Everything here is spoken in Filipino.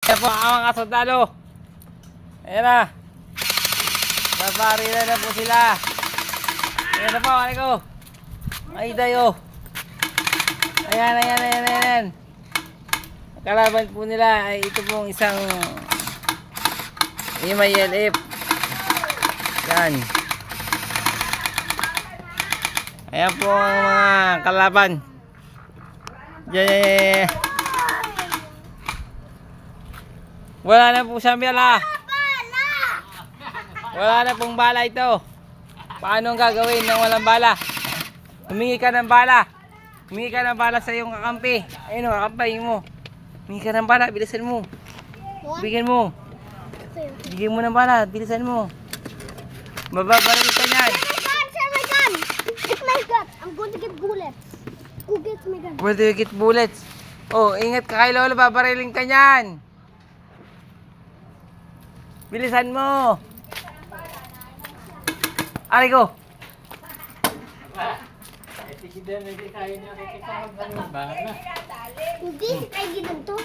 Ayan po ang mga kasundalo. Ayan na. Babarilan na po sila. Ayan na po, ano ko. Ay tayo. Ayan. Kalaban po nila ay ito pong isang MILF. Yan. Ayan po ang mga kalaban. Yan. Wala na po siyang bala. Wala na pong bala ito. Paano ang gagawin nang walang bala? Humingi ka ng bala. Humingi ka ng bala sa iyong kakampi. Ayun o, kakampayin mo. Humingi ka ng bala, bilisan mo. Bigyan mo. Bigyan mo ng bala, bilisan mo. Mababaril ka niyan. Sir, my gun! It's my gun! I'm going to get bullets. Go get my gun. Where do you get bullets? Oh, ingat ka kay Lolo, babarilin ka niyan. Bilisan mo. Ari ko. Hindi, kaya ginanto.